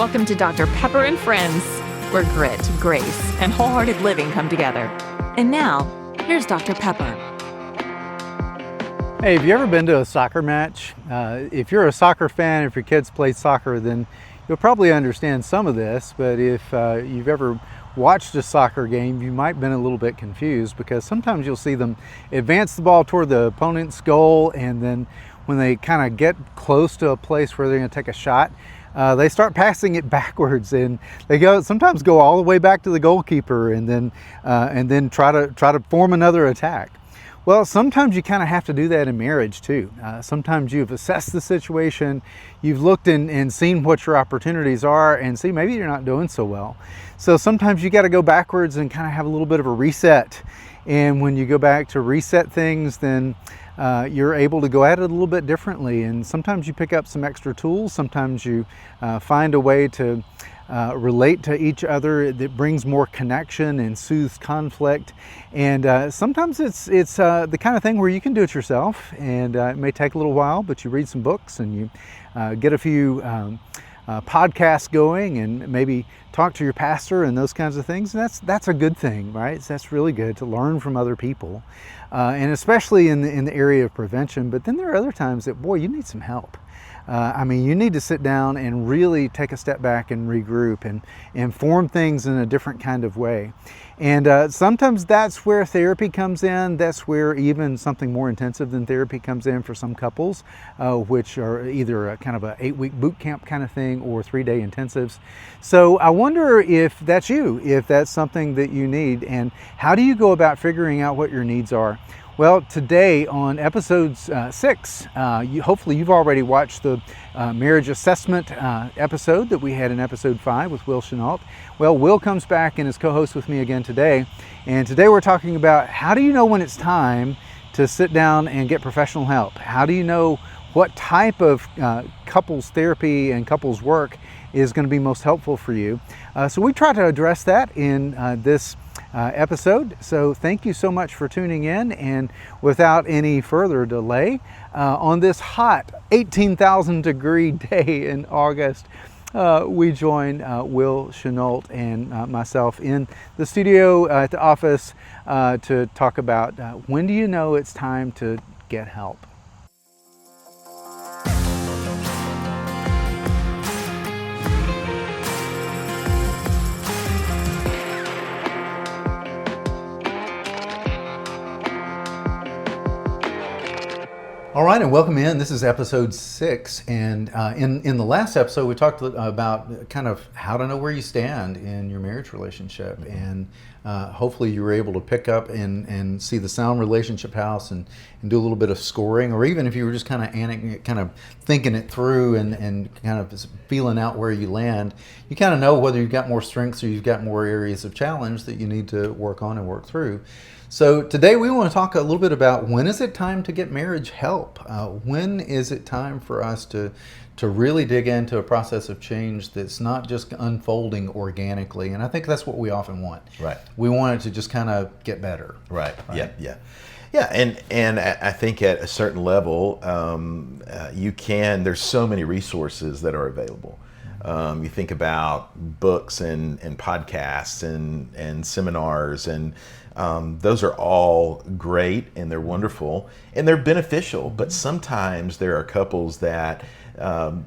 Welcome to Dr. Pepper and Friends, where grit, grace, and wholehearted living come together. And now, here's Dr. Pepper. Hey, have you ever been to a soccer match? If you're a soccer fan, if your kids play soccer, then you'll probably understand some of this. But if you've ever watched a soccer game, you might have been a little bit confused, because sometimes you'll see them advance the ball toward the opponent's goal, and then when they kind of get close to a place where they're going to take a shot, they start passing it backwards, and they sometimes go all the way back to the goalkeeper, and then try to form another attack. Well, sometimes you kind of have to do that in marriage too. Sometimes you've assessed the situation, you've looked and seen what your opportunities are, and see maybe you're not doing so well. So sometimes you got to go backwards and kind of have a little bit of a reset. And when you go back to reset things, then you're able to go at it a little bit differently. And sometimes you pick up some extra tools. Sometimes you find a way to relate to each other that brings more connection and soothes conflict. And sometimes it's the kind of thing where you can do it yourself, and it may take a little while, but you read some books and you get a few podcasts going, and maybe talk to your pastor and those kinds of things. And that's a good thing, right? That's really good to learn from other people, and especially in the area of prevention. But then there are other times that, boy, you need some help. You need to sit down and really take a step back and regroup and form things in a different kind of way. And sometimes that's where therapy comes in. That's where even something more intensive than therapy comes in for some couples, which are either a kind of a 8-week boot camp kind of thing or 3-day intensives. So I wonder if that's you, if that's something that you need, and how do you go about figuring out what your needs are? Well, today on episode 6, hopefully you've already watched the marriage assessment episode that we had in episode 5 with Chenault. Well, Will comes back and is co-host with me again today. And today we're talking about, how do you know when it's time to sit down and get professional help? How do you know what type of couples therapy and couples work is going to be most helpful for you? So we try to address that in this episode. So thank you so much for tuning in, and without any further delay, on this hot 18,000 degree day in August, we join Will Chenault and myself in the studio at the office to talk about when do you know it's time to get help. All right, and welcome in. This is episode 6, and in the last episode we talked about kind of how to know where you stand in your marriage relationship, and hopefully you were able to pick up and see the Sound Relationship House and do a little bit of scoring, or even if you were just kind of thinking it through and kind of feeling out where you land, you kind of know whether you've got more strengths or you've got more areas of challenge that you need to work on and work through. So today we want to talk a little bit about, when is it time to get marriage help? When is it time for us to really dig into a process of change that's not just unfolding organically? And I think that's what we often want. Right. We want it to just kind of get better. Right. Yeah. And I think at a certain level, there's so many resources that are available. You think about books and podcasts and seminars, and those are all great, and they're wonderful and they're beneficial. But sometimes there are couples that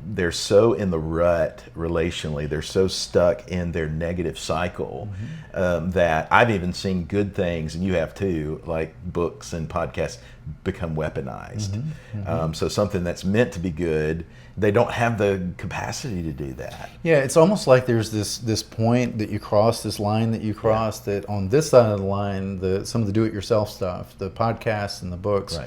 they're so in the rut relationally, they're so stuck in their negative cycle, that I've even seen good things, and you have too, like books and podcasts, become weaponized. So something that's meant to be good, they don't have the capacity to do that. Yeah, it's almost like there's this point that you cross, this line that you cross, that on this side of the line, some of the do-it-yourself stuff, the podcasts and the books,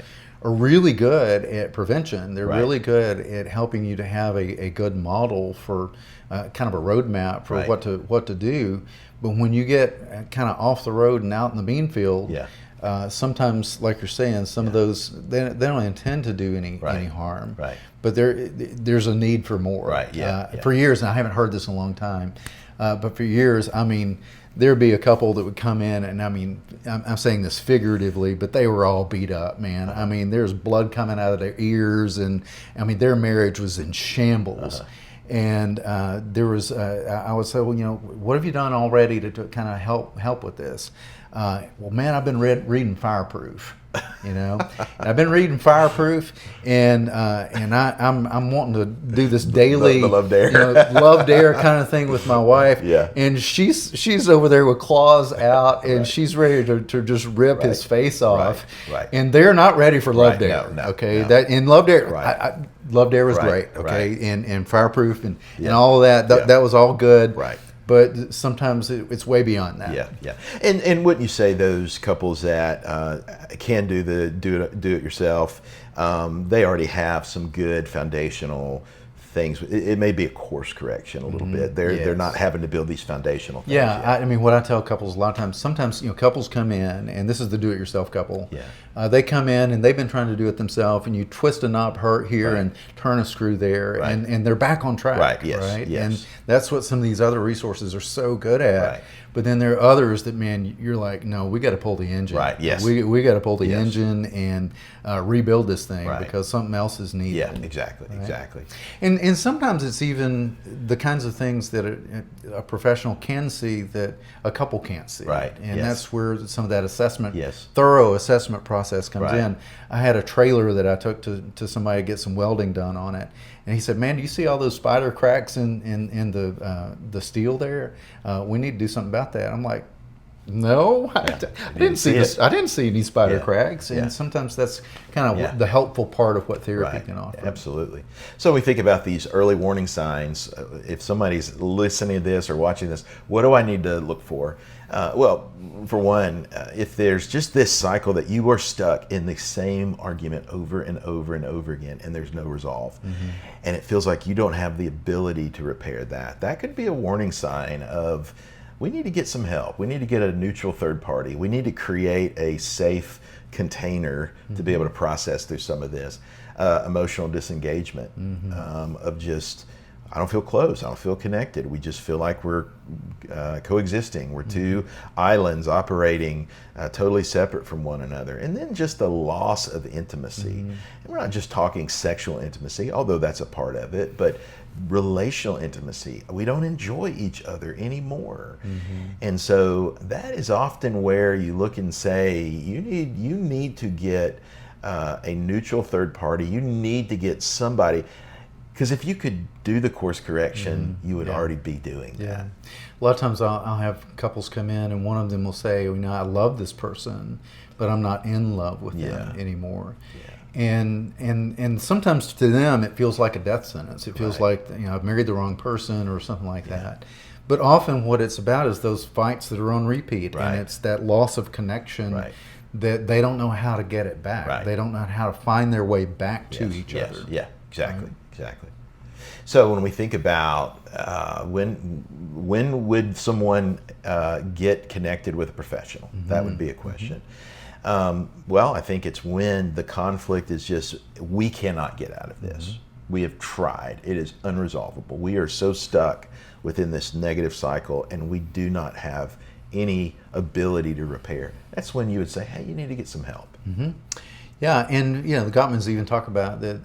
are really good at prevention. They're really good at helping you to have a good model for kind of a roadmap for what to do. But when you get kind of off the road and out in the bean field, sometimes, like you're saying, some of those, they don't intend to do any harm. Right. But there's a need for more. For years, and I haven't heard this in a long time, but for years, I mean, there'd be a couple that would come in, and I mean, I'm saying this figuratively, but they were all beat up, man. I mean, there's blood coming out of their ears, and I mean, their marriage was in shambles. And there was, I would say, well, you know, what have you done already to kind of help with this? Well, man, I've been reading Fireproof. You know, and I've been reading Fireproof, and I'm wanting to do this daily, the love dare, you know, love dare kind of thing with my wife. Yeah. And she's over there with claws out, and she's ready to just rip his face off. Right. And they're not ready for love dare. No, okay. No. That in love dare, Right. love dare was great. Okay. And Fireproof and all of that. That was all good. Right. But sometimes it's way beyond that. Yeah. And wouldn't you say those couples that can do the do it yourself, they already have some good foundational things. It may be a course correction a little bit. They're not having to build these foundational things. Yeah, I mean, what I tell couples a lot of times, sometimes, you know, couples come in, and this is the do-it-yourself couple. Yeah. They come in and they've been trying to do it themselves, and you twist a knob here and turn a screw there, and they're back on track. Right. Yes. Yes. And that's what some of these other resources are so good at. Right. But then there are others that, man, you're like, no, we got to pull the engine. Right. Yes. We got to pull the engine and rebuild this thing because something else is needed. Yeah. Exactly. Right? Exactly. And sometimes it's even the kinds of things that a professional can see that a couple can't see. Right. And that's where some of that assessment, Yes. thorough assessment process comes Right. in. I had a trailer that I took to somebody to get some welding done on it. And he said, man, do you see all those spider cracks in the steel there? We need to do something about that. I'm like, no, I didn't see this. I didn't see any spider cracks. And sometimes that's kind of the helpful part of what therapy can offer. Absolutely. So we think about these early warning signs. If somebody's listening to this or watching this, what do I need to look for? Well, for one, if there's just this cycle that you are stuck in the same argument over and over and over again, and there's no resolve, and it feels like you don't have the ability to repair that, that could be a warning sign of, we need to get some help. We need to get a neutral third party. We need to create a safe container to be able to process through some of this emotional disengagement of just, I don't feel close. I don't feel connected. We just feel like we're coexisting. We're two islands operating totally separate from one another. And then just the loss of intimacy. And we're not just talking sexual intimacy, although that's a part of it, but relational intimacy. We don't enjoy each other anymore. And so that is often where you look and say, you need to get a neutral third party. You need to get somebody. Because if you could do the course correction, you would already be doing that. A lot of times I'll have couples come in and one of them will say, you know, I love this person, but I'm not in love with them anymore. And sometimes to them it feels like a death sentence. It feels like, you know, I've married the wrong person or something like that. But often what it's about is those fights that are on repeat, and it's that loss of connection that they don't know how to get it back. They don't know how to find their way back to each other. Yeah, exactly. Exactly. So when we think about when would someone get connected with a professional, that would be a question. Well, I think it's when the conflict is just, we cannot get out of this. We have tried. It is unresolvable. We are so stuck within this negative cycle, and we do not have any ability to repair. That's when you would say, hey, you need to get some help. Yeah, and you know, the Gottmans even talk about that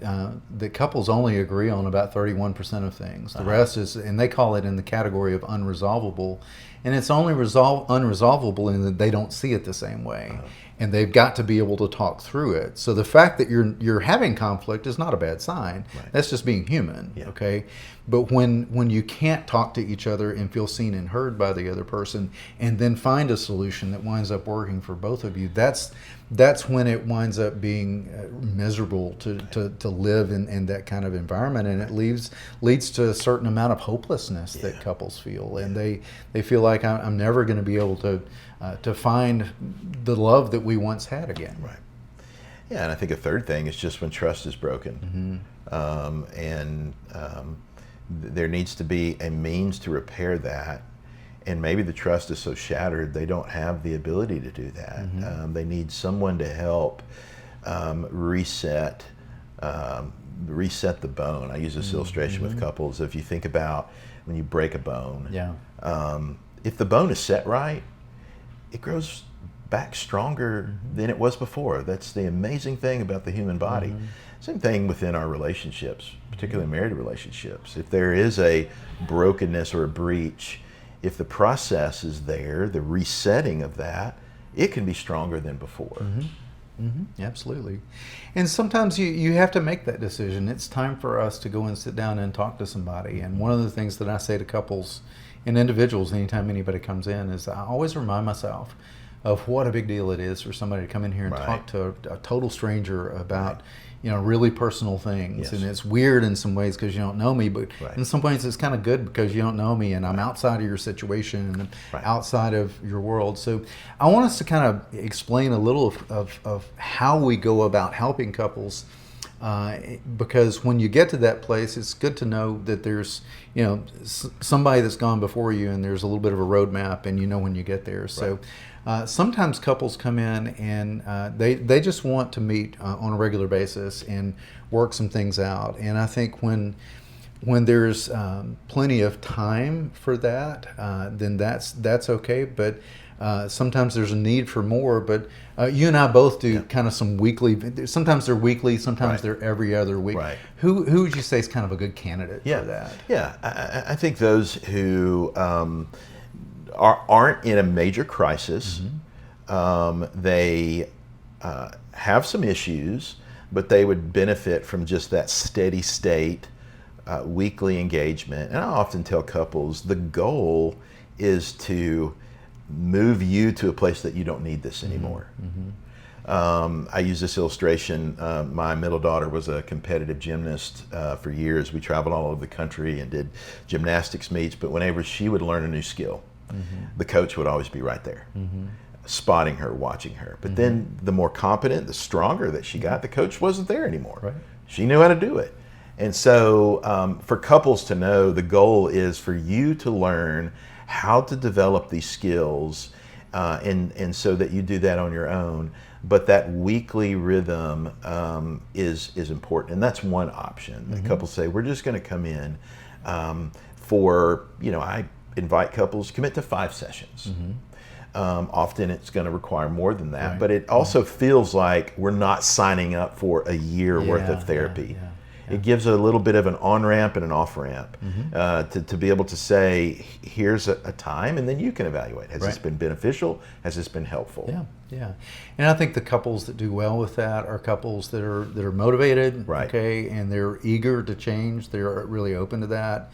the couples only agree on about 31% of things. The rest is, and they call it in the category of unresolvable, and it's only unresolvable in that they don't see it the same way, and they've got to be able to talk through it. So the fact that you're having conflict is not a bad sign. That's just being human, okay? But when you can't talk to each other and feel seen and heard by the other person, and then find a solution that winds up working for both of you, that's when it winds up being miserable to live in that kind of environment, and it leads to a certain amount of hopelessness that couples feel, and they feel like I'm never going to be able to find the love that we once had again. Right. Yeah, and I think a third thing is just when trust is broken, there needs to be a means to repair that. And maybe the trust is so shattered they don't have the ability to do that. They need someone to help reset the bone. I use this illustration with couples. If you think about when you break a bone, if the bone is set right, it grows back stronger than it was before. That's the amazing thing about the human body. Same thing within our relationships, particularly married relationships. If there is a brokenness or a breach, if the process is there, the resetting of that, it can be stronger than before. Absolutely. And sometimes you have to make that decision. It's time for us to go and sit down and talk to somebody. And one of the things that I say to couples and individuals anytime anybody comes in is I always remind myself of what a big deal it is for somebody to come in here and talk to a total stranger about really personal things. And it's weird in some ways because you don't know me, but in some ways it's kind of good because you don't know me and I'm outside of your situation and outside of your world. So I want us to kind of explain a little of how we go about helping couples, because when you get to that place, it's good to know that there's somebody that's gone before you and there's a little bit of a roadmap and when you get there. So sometimes couples come in and they just want to meet on a regular basis and work some things out. And I think when there's plenty of time for that, then that's okay. But sometimes there's a need for more. But you and I both do kind of some weekly. Sometimes they're weekly. Sometimes they're every other week. Who would you say is kind of a good candidate for that? Yeah, I think those who aren't in a major crisis. They have some issues, but they would benefit from just that steady state, weekly engagement. And I often tell couples the goal is to move you to a place that you don't need this anymore. I use this illustration. My middle daughter was a competitive gymnast for years. We traveled all over the country and did gymnastics meets, but whenever she would learn a new skill, the coach would always be right there, spotting her, watching her. But then the more competent, the stronger that she got, the coach wasn't there anymore. She knew how to do it. And so for couples to know, the goal is for you to learn how to develop these skills, and so that you do that on your own. But that weekly rhythm is important, and that's one option. The couples say, we're just going to come in for, I invite couples to commit to 5 sessions. Often it's going to require more than that, but it also feels like we're not signing up for a year worth of therapy. It gives a little bit of an on-ramp and an off-ramp to be able to say, here's a time, and then you can evaluate. Has this been beneficial? Has this been helpful? And I think the couples that do well with that are couples that are motivated, and they're eager to change. They're really open to that.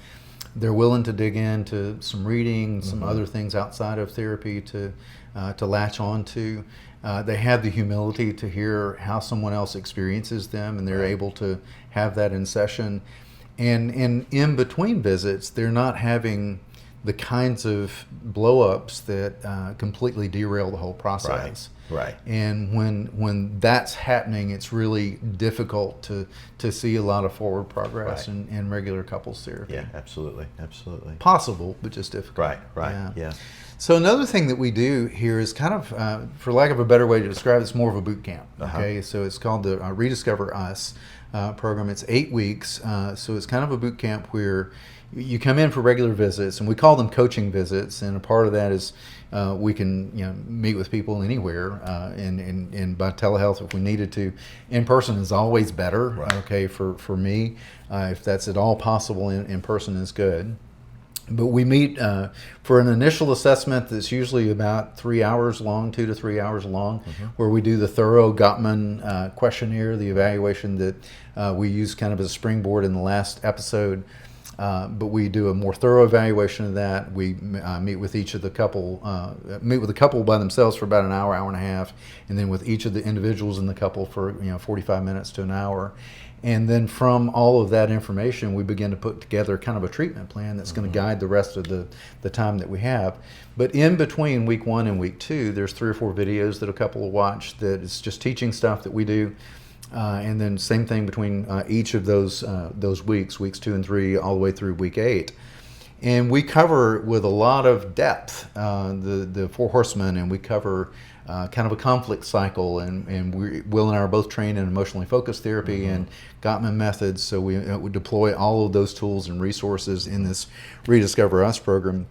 They're willing to dig into some reading, some other things outside of therapy to latch on to. They have the humility to hear how someone else experiences them, and they're able to have that in session. And in between visits, they're not having the kinds of blow-ups that completely derail the whole process. And when that's happening, it's really difficult to see a lot of forward progress in regular couples therapy. Absolutely. Possible, but just difficult. So another thing that we do here is kind of, for lack of a better way to describe it, it's more of a boot camp. So it's called the Rediscover Us program. It's 8 weeks. So it's kind of a boot camp where you come in for regular visits, and we call them coaching visits. And a part of that is we can meet with people anywhere, and by telehealth if we needed to. In person is always better. For me, if that's at all possible, in person is good. But we meet for an initial assessment that's usually about 3 hours long, 2 to 3 hours long, where we do the thorough Gottman questionnaire, the evaluation that we use kind of as a springboard in the last episode. But we do a more thorough evaluation of that. We meet with each of the couple, meet with the couple by themselves for about an hour, hour and a half, and then with each of the individuals in the couple for 45 minutes to an hour. And then from all of that information, we begin to put together kind of a treatment plan that's going to guide the rest of the time that we have. But in between week 1 and week 2, there's 3 or 4 videos that a couple will watch that is just teaching stuff that we do. And then same thing between each of those weeks 2 and 3, all the way through week 8. And we cover with a lot of depth the 4 horsemen, and we cover kind of a conflict cycle, and Will and I are both trained in emotionally focused therapy and Gottman methods, so we deploy all of those tools and resources in this Rediscover Us program.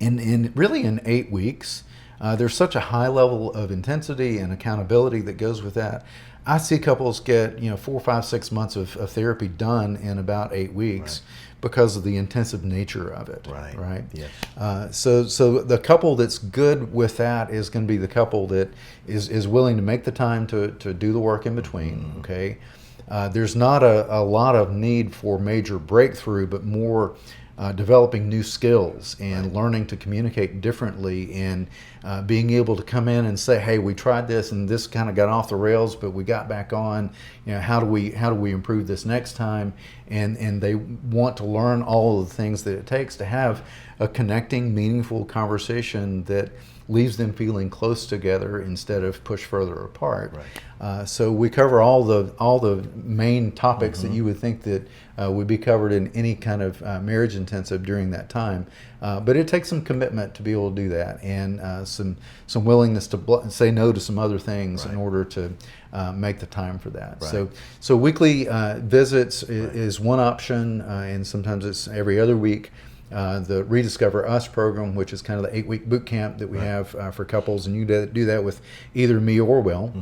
And really in 8 weeks, there's such a high level of intensity and accountability that goes with that. I see couples get 4, 5, 6 months of therapy done in about 8 weeks. Right. Because of the intensive nature of it. Right. Yes. So the couple that's good with that is going to be the couple that is willing to make the time to do the work in between. Okay. There's not a lot of need for major breakthrough, but more developing new skills and learning to communicate differently, and being able to come in and say, hey, we tried this and this kind of got off the rails, but we got back on. How do we improve this next time? And they want to learn all of the things that it takes to have a connecting, meaningful conversation that leaves them feeling close together instead of pushed further apart. Right. So we cover all the main topics that you would think that would be covered in any kind of marriage intensive during that time. But it takes some commitment to be able to do that, and some willingness to say no to some other things in order to make the time for that. Right. So weekly visits is one option, and sometimes it's every other week. The Rediscover Us program, which is kind of the 8-week boot camp that we have for couples, and you do that with either me or Will.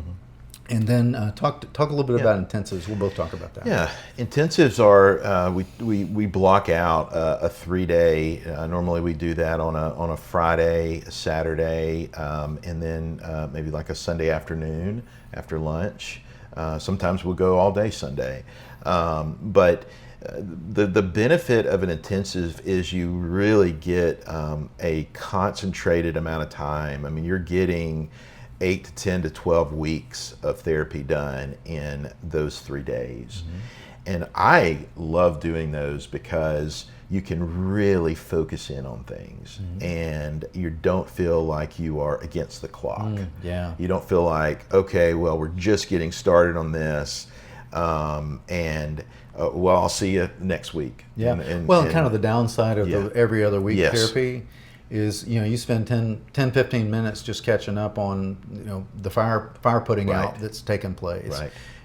And then talk a little bit about intensives. We'll both talk about that. Yeah, intensives are we block out a 3-day. Normally we do that on a Friday, a Saturday, and then maybe like a Sunday afternoon after lunch. Sometimes we'll go all day Sunday, but the benefit of an intensive is you really get a concentrated amount of time. I mean, you're getting 8 to 10 to 12 weeks of therapy done in those 3 days. And I love doing those because you can really focus in on things, and you don't feel like you are against the clock. You don't feel like, okay, well, we're just getting started on this, well, I'll see you next week. And kind of the downside of the every other week therapy is, you spend 10, 15 minutes just catching up on, the fire putting out that's taken place.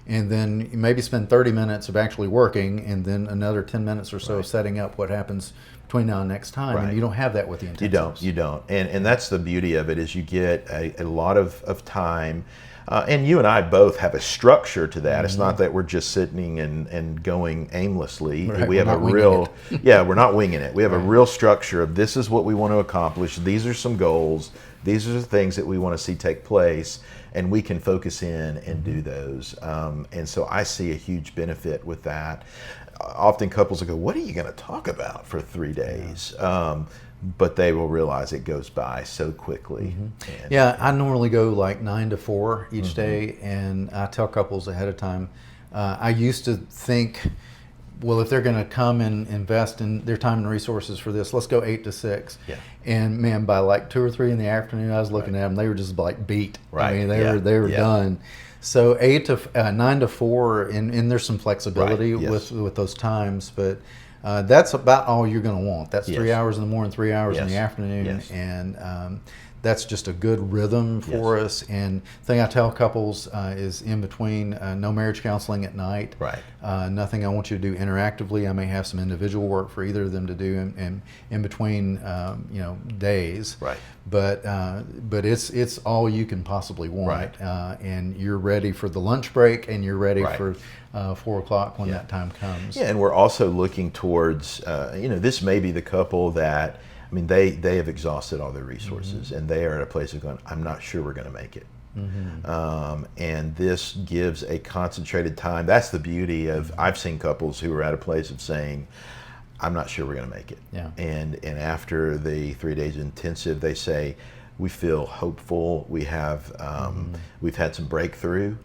And then you maybe spend 30 minutes of actually working, and then another 10 minutes or so of setting up what happens between now and next time. And you don't have that with the intensives. You don't. And that's the beauty of it, is you get a lot of time. And you and I both have a structure to that. It's not that we're just sitting and going aimlessly. We have a real, we're not winging it. We have a real structure of, this is what we want to accomplish. These are some goals. These are the things that we want to see take place, and we can focus in and do those. And so I see a huge benefit with that. Often couples will go, what are you going to talk about for 3 days? But they will realize it goes by so quickly. I normally go like 9 to 4 each day, and I tell couples ahead of time. I used to think, well, if they're going to come and invest in their time and resources for this, let's go 8 to 6. And man, by like 2 or 3 in the afternoon, I was looking at them; they were just like beat. I mean, they were done. So 9 to 4, and there's some flexibility with those times, but. That's about all you're going to want. That's 3 hours in the morning, 3 hours in the afternoon, and that's just a good rhythm for us. And the thing I tell couples is, in between, no marriage counseling at night. Nothing I want you to do interactively. I may have some individual work for either of them to do in between, days. But it's all you can possibly want, and you're ready for the lunch break, and you're ready for 4 o'clock when that time comes. And we're also looking towards, this may be the couple that, I mean, they have exhausted all their resources, and they are at a place of going, I'm not sure we're going to make it. And this gives a concentrated time. That's the beauty of, I've seen couples who are at a place of saying, I'm not sure we're going to make it. And after the 3 days intensive, they say, we feel hopeful. We have we've had some breakthrough.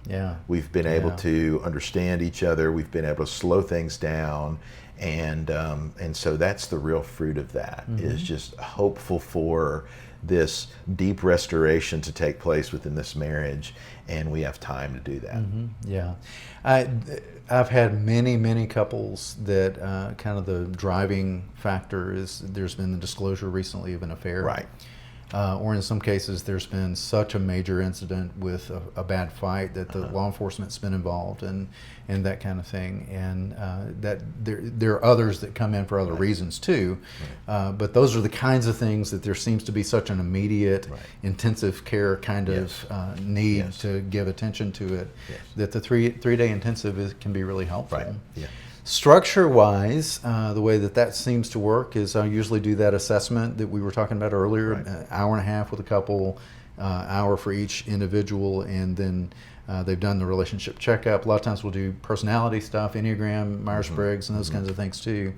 We've been able to understand each other. We've been able to slow things down, and so that's the real fruit of that. Is just hopeful for this deep restoration to take place within this marriage, and we have time to do that. I've had many couples that kind of the driving factor is, there's been the disclosure recently of an affair. or in some cases there's been such a major incident with a bad fight that the law enforcement's been involved and that kind of thing, and that there are others that come in for other reasons too, but those are the kinds of things that there seems to be such an immediate intensive care kind of need to give attention to it, that the three-day intensive can be really helpful. Right. Yeah. Structure-wise, the way that seems to work is I usually do that assessment that we were talking about earlier, an hour and a half with a couple, hour for each individual, and then they've done the relationship checkup. A lot of times we'll do personality stuff, Enneagram, Myers-Briggs, and those kinds of things too.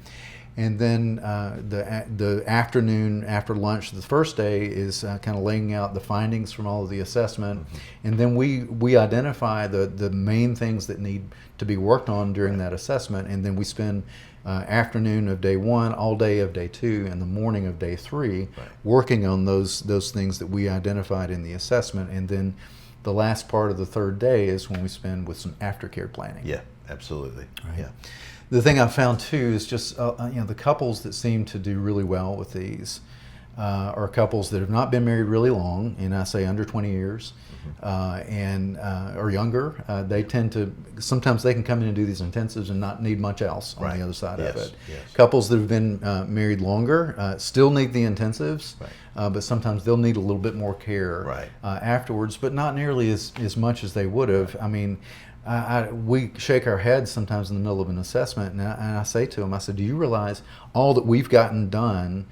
And then the afternoon after lunch the first day is kind of laying out the findings from all of the assessment, and then we identify the main things that need to be worked on during that assessment, and then we spend afternoon of day 1, all day of day 2, and the morning of day 3 working on those things that we identified in the assessment, and then the last part of the third day is when we spend with some aftercare planning. Yeah, absolutely. Right. Yeah. The thing I've found too is just the couples that seem to do really well with these are couples that have not been married really long, and I say under 20 years, and or younger. They tend to, sometimes they can come in and do these intensives and not need much else on the other side of it. Yes. Couples that have been married longer still need the intensives, but sometimes they'll need a little bit more care afterwards, but not nearly as much as they would have. I mean, we shake our heads sometimes in the middle of an assessment, and I say to them, I said, do you realize all that we've gotten done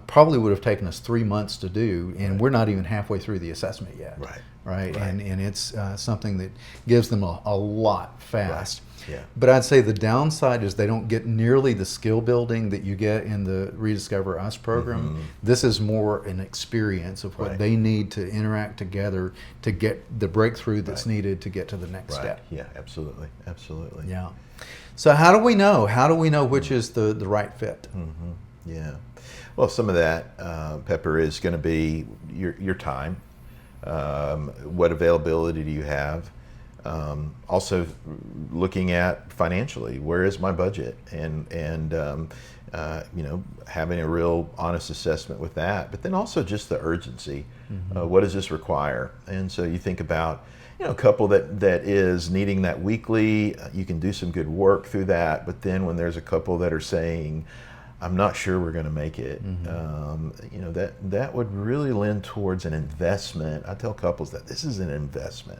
probably would have taken us 3 months to do, and we're not even halfway through the assessment yet. Right. And it's something that gives them a lot fast. Yeah. But I'd say the downside is they don't get nearly the skill building that you get in the Rediscover Us program. This is more an experience of what they need to interact together to get the breakthrough that's needed to get to the next step. Yeah, absolutely. Yeah. So how do we know? How do we know which is the right fit? Yeah. Well, some of that, Pepper, is going to be your time. What availability do you have? Also looking at financially, where is my budget, and having a real honest assessment with that, but then also just the urgency. What does this require? And so you think about, a couple that is needing that weekly, you can do some good work through that, but then when there's a couple that are saying, I'm not sure we're going to make it, that would really lend towards an investment. I tell couples that this is an investment.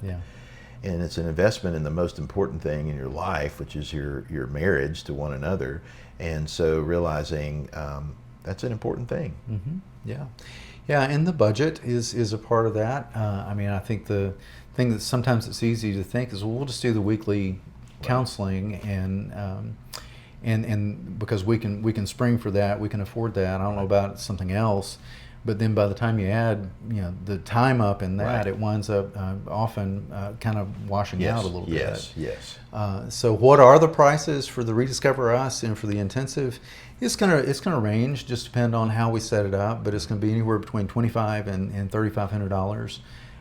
And it's an investment in the most important thing in your life, which is your marriage to one another. And so realizing that's an important thing. Yeah, and the budget is a part of that. I mean, I think the thing that sometimes it's easy to think is, well, we'll just do the weekly counseling, and because we can spring for that, we can afford that. I don't know about something else. But then by the time you add, the time up in that, it winds up often kind of washing out a little bit. Yes. So what are the prices for the Rediscover Us and for the intensive? It's gonna range, just depend on how we set it up, but it's gonna be anywhere between $2,500 and $3,500.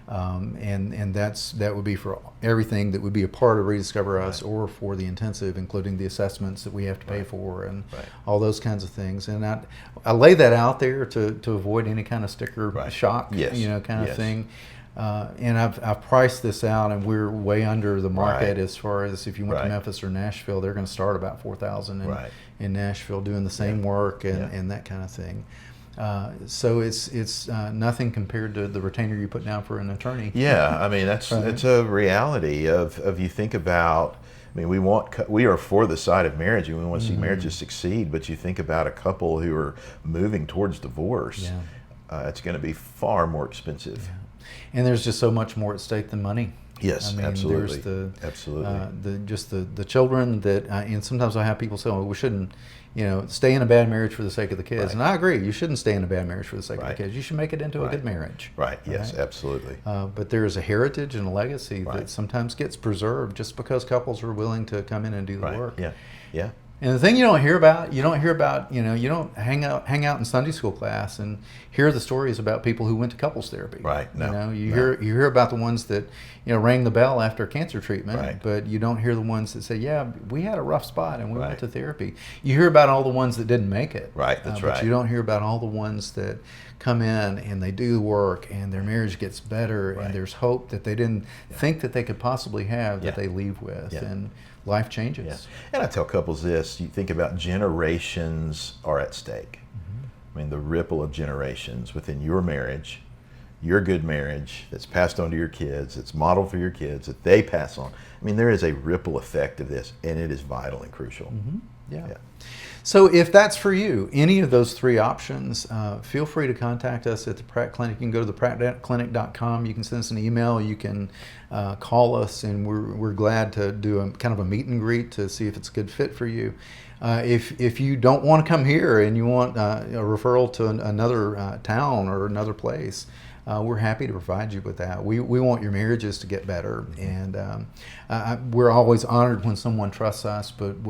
And that would be for everything that would be a part of Rediscover Us, or for the intensive, including the assessments that we have to pay for, and all those kinds of things. And I lay that out there to avoid any kind of sticker shock, kind of thing. And I've priced this out, and we're way under the market as far as if you went to Memphis or Nashville, they're going to start about $4,000 in Nashville doing the same work and that kind of thing. So it's nothing compared to the retainer you put down for an attorney. Yeah, I mean that's a reality of you think about. I mean, we are for the side of marriage, and we want to see marriages succeed. But you think about a couple who are moving towards divorce. It's going to be far more expensive. And there's just so much more at stake than money. Yes, I mean, absolutely. There's the children that, and sometimes I have people say, "Oh, we shouldn't, stay in a bad marriage for the sake of the kids." And I agree, you shouldn't stay in a bad marriage for the sake of the kids. You should make it into a good marriage. Yes, absolutely. But there is a heritage and a legacy that sometimes gets preserved just because couples are willing to come in and do the work. And the thing you don't hear about, you don't hang out in Sunday school class and hear the stories about people who went to couples therapy. Right. No. You hear about the ones that rang the bell after cancer treatment, Right. but you don't hear the ones that say, "Yeah, we had a rough spot and we went to therapy." You hear about all the ones that didn't make it. Right. That's but right. you don't hear about all the ones that come in and they do the work and their marriage gets better and there's hope that they didn't think that they could possibly have that they leave with, and life changes. Yeah. And I tell couples this: you think about generations are at stake. I mean, the ripple of generations within your marriage, your good marriage that's passed on to your kids, it's modeled for your kids, that they pass on. I mean, there is a ripple effect of this, and it is vital and crucial. Yeah. So if that's for you, any of those three options, feel free to contact us at the Pratt Clinic. You can go to theprattclinic.com. You can send us an email. You can call us, and we're glad to do a kind of a meet and greet to see if it's a good fit for you. If you don't want to come here and you want a referral to another town or another place, we're happy to provide you with that. We want your marriages to get better, and we're always honored when someone trusts us, but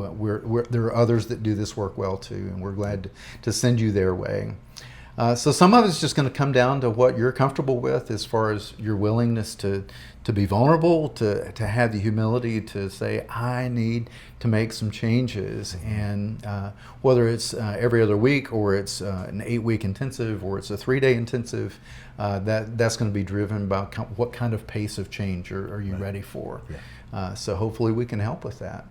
there are others that do this work well too, and we're glad to send you their way. So some of it's just going to come down to what you're comfortable with as far as your willingness to be vulnerable, to have the humility to say, I need to make some changes. And whether it's every other week or it's an 8-week intensive or it's a 3-day intensive, that's going to be driven by what kind of pace of change are you ready for. So hopefully we can help with that.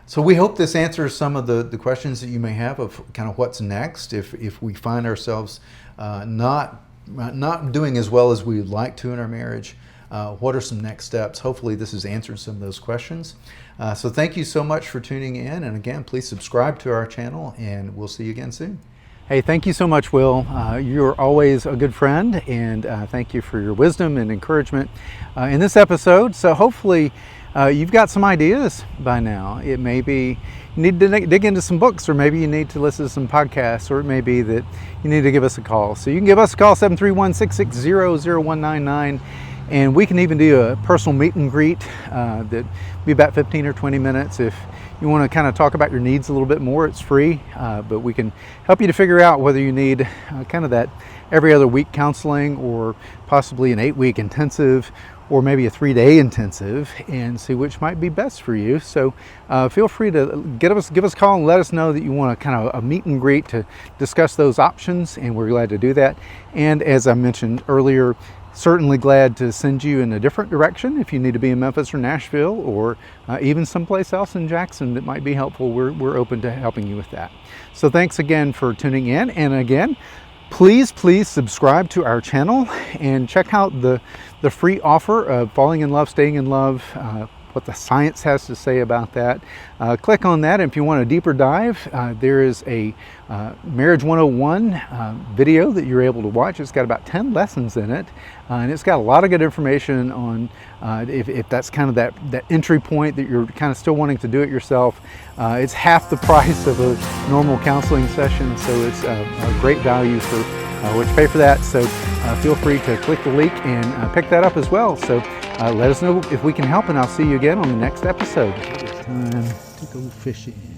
So we hope this answers some of the questions that you may have of kind of what's next if we find ourselves not doing as well as we'd like to in our marriage. What are some next steps? Hopefully this has answered some of those questions. So thank you so much for tuning in, and again, please subscribe to our channel, and we'll see you again soon. Hey, thank you so much, Will. You're always a good friend, and thank you for your wisdom and encouragement in this episode. So hopefully you've got some ideas by now. It may be you need to dig into some books, or maybe you need to listen to some podcasts, or it may be that you need to give us a call. So you can give us a call, 731-660-0199, and we can even do a personal meet and greet that'd be about 15 or 20 minutes. If you want to kind of talk about your needs a little bit more, it's free, but we can help you to figure out whether you need kind of that every other week counseling, or possibly an 8-week intensive, or maybe a 3-day intensive, and see which might be best for you. So feel free to give us a call and let us know that you want a kind of a meet and greet to discuss those options, and we're glad to do that. And as I mentioned earlier, certainly glad to send you in a different direction if you need to be in Memphis or Nashville, or even someplace else in Jackson that might be helpful. We're open to helping you with that. So thanks again for tuning in, and again, please subscribe to our channel and check out the free offer of Falling in Love, Staying in Love, what the science has to say about that. Click on that, and if you want a deeper dive, there is a Marriage 101 video that you're able to watch. It's got about 10 lessons in it, and it's got a lot of good information on if that's kind of that entry point that you're kind of still wanting to do it yourself. It's half the price of a normal counseling session, so it's a great value for what you pay for that. So feel free to click the link and pick that up as well. So let us know if we can help, and I'll see you again on the next episode. Time to go fishing.